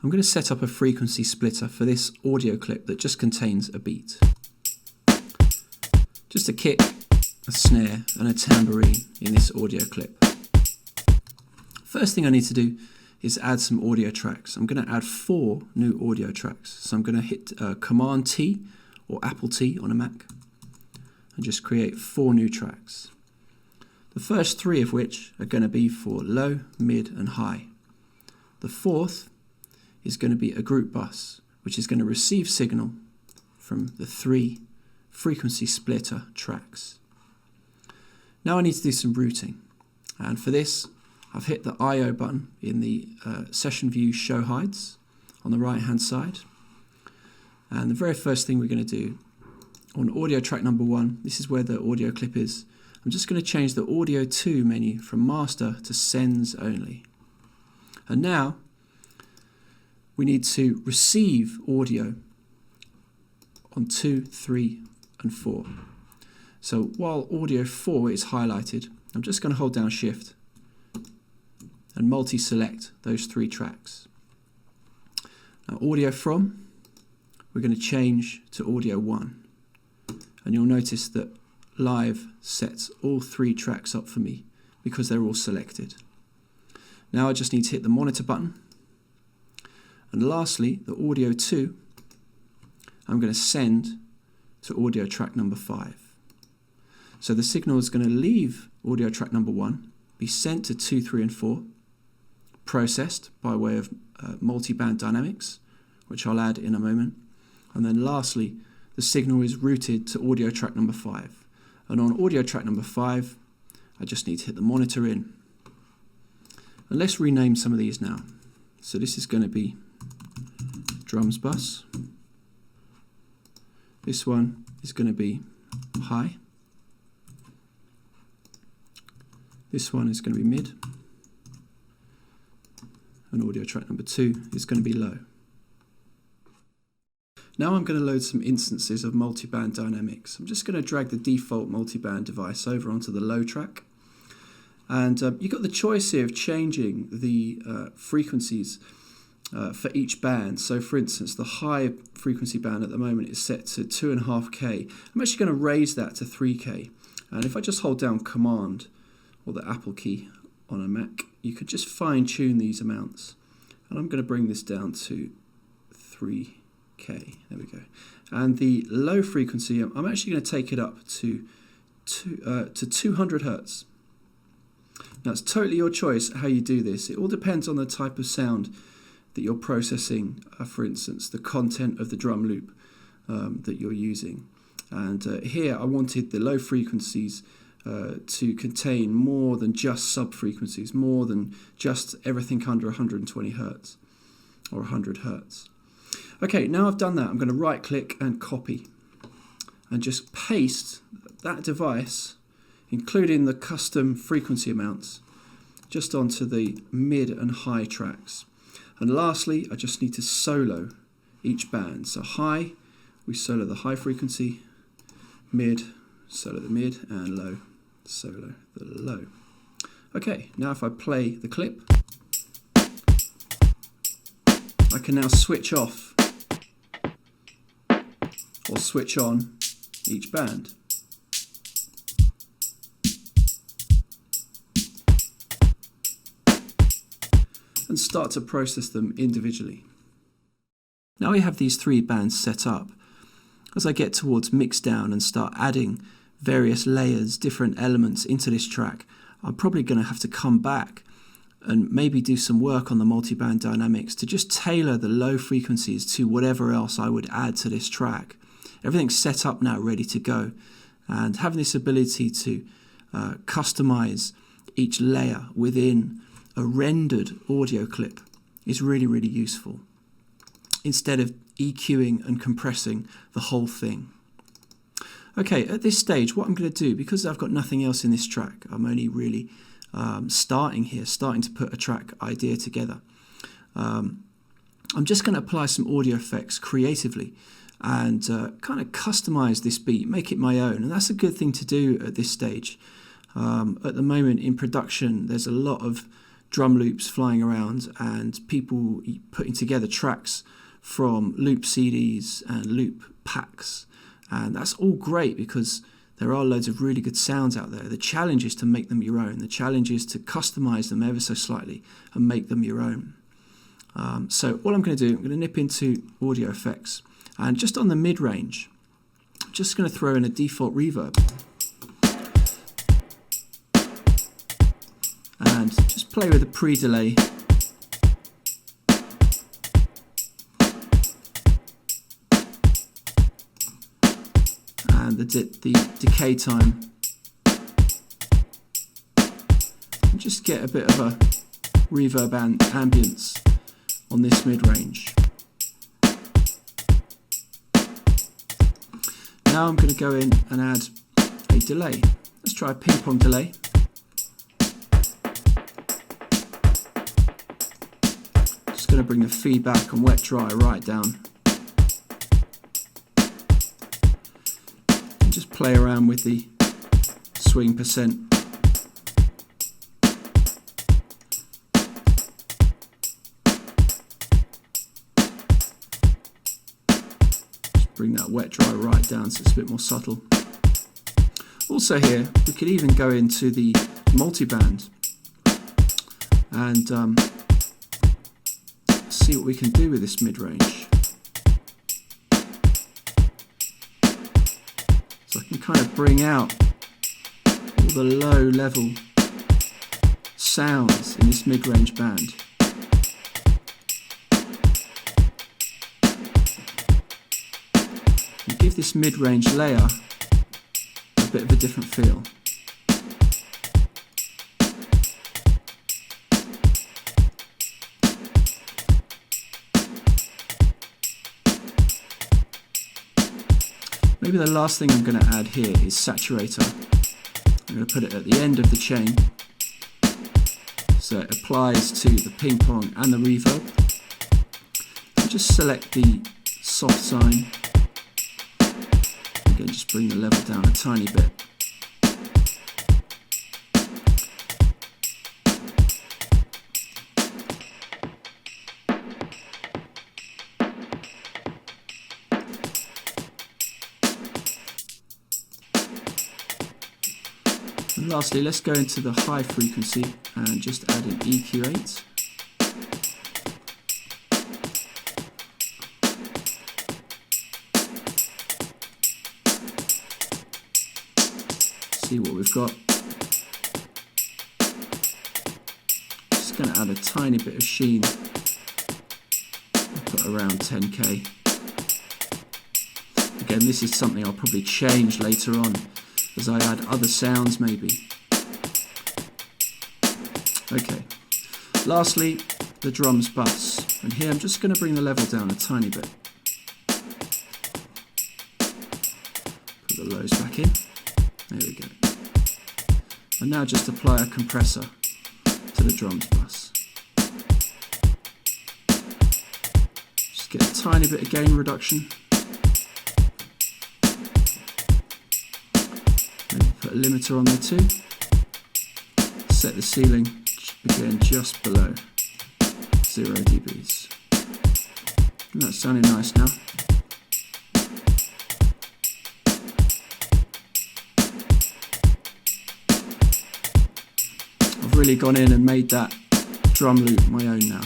I'm going to set up a frequency splitter for this audio clip that just contains a beat. Just a kick, a snare and a tambourine in this audio clip. First thing I need to do is add some audio tracks. I'm going to add 4 new audio tracks. So I'm going to hit Command T or Apple T on a Mac and just create 4 new tracks. The first 3 of which are going to be for low, mid and high. The 4th is going to be a group bus, which is going to receive signal from the 3 frequency splitter tracks. Now I need to do some routing, and for this I've hit the I/O button in the session view show hides on the right hand side, and the very first thing we're going to do on audio track number 1, this is where the audio clip is, I'm just going to change the audio 2 menu from master to sends only. And now we need to receive audio on 2, 3 and 4. So while audio 4 is highlighted, I'm just going to hold down shift and multi-select those 3 tracks. Now audio from, we're going to change to audio 1, and you'll notice that live sets all 3 tracks up for me because they're all selected. Now I just need to hit the monitor button, and lastly the audio 2 I'm going to send to audio track number 5. So the signal is going to leave audio track number 1, be sent to 2, 3 and 4, processed by way of multi-band dynamics, which I'll add in a moment, and then lastly the signal is routed to audio track number 5. And on audio track number 5 I just need to hit the monitor in. And let's rename some of these now. So this is going to be drums bus. This one is going to be high. This one is going to be mid. And audio track number 2 is going to be low. Now I'm going to load some instances of multiband dynamics. I'm just going to drag the default multiband device over onto the low track. And you've got the choice here of changing the frequencies for each band. So for instance, the high frequency band at the moment is set to 2.5K. I'm actually going to raise that to 3K. And if I just hold down Command or the Apple key on a Mac, you could just fine tune these amounts. And I'm going to bring this down to 3K. There we go. And the low frequency, I'm actually going to take it up to 200 Hertz. Now it's totally your choice how you do this. It all depends on the type of sound that you're processing, for instance, the content of the drum loop that you're using. And here I wanted the low frequencies to contain more than just sub-frequencies, more than just everything under 120 Hertz or 100 Hertz. Okay, now I've done that, I'm going to right click and copy and just paste that device, including the custom frequency amounts, just onto the mid and high tracks. And lastly, I just need to solo each band. So high, we solo the high frequency, mid, solo the mid, and low, solo the low. Okay, now if I play the clip, I can now switch off or switch on each band. And start to process them individually. Now I have these 3 bands set up. As I get towards mix down and start adding various layers, different elements into this track, I'm probably going to have to come back and maybe do some work on the multiband dynamics to just tailor the low frequencies to whatever else I would add to this track. Everything's set up now, ready to go, and having this ability to customize each layer within a rendered audio clip is really, really useful, instead of EQing and compressing the whole thing. Okay, at this stage, what I'm going to do, because I've got nothing else in this track, I'm only really starting to put a track idea together. I'm just going to apply some audio effects creatively and kind of customize this beat, make it my own. And that's a good thing to do at this stage. At the moment in production, there's a lot of drum loops flying around and people putting together tracks from loop CDs and loop packs. And that's all great because there are loads of really good sounds out there. The challenge is to make them your own. The challenge is to customize them ever so slightly and make them your own. So all I'm going to do, I'm going to nip into audio effects, and just on the mid-range, I'm just going to throw in a default reverb. And just play with the pre-delay. And the decay time. And just get a bit of a reverb and ambience on this mid-range. Now I'm going to go in and add a delay. Let's try a ping pong delay. Just going to bring the feedback and wet dry right down. And just play around with the swing percent. Bring that wet dry right down so it's a bit more subtle. Also here, we could even go into the multiband and see what we can do with this mid-range. So I can kind of bring out all the low-level sounds in this mid-range band. Give this mid-range layer a bit of a different feel. Maybe the last thing I'm going to add here is saturator. I'm going to put it at the end of the chain so it applies to the ping pong and the reverb. And just select the soft sign. Again, just bring the level down a tiny bit. And lastly, let's go into the high frequency and just add an EQ8. See what we've got. Just going to add a tiny bit of sheen. I'll put around 10k. Again, this is something I'll probably change later on as I add other sounds maybe. Okay. Lastly, the drums bass. And here I'm just going to bring the level down a tiny bit. Put the lows back in. There we go. And now just apply a compressor to the drums bus. Just get a tiny bit of gain reduction. Maybe put a limiter on there too. Set the ceiling again just below 0 dBs. And that's sounding nice now. Really gone in and made that drum loop my own now.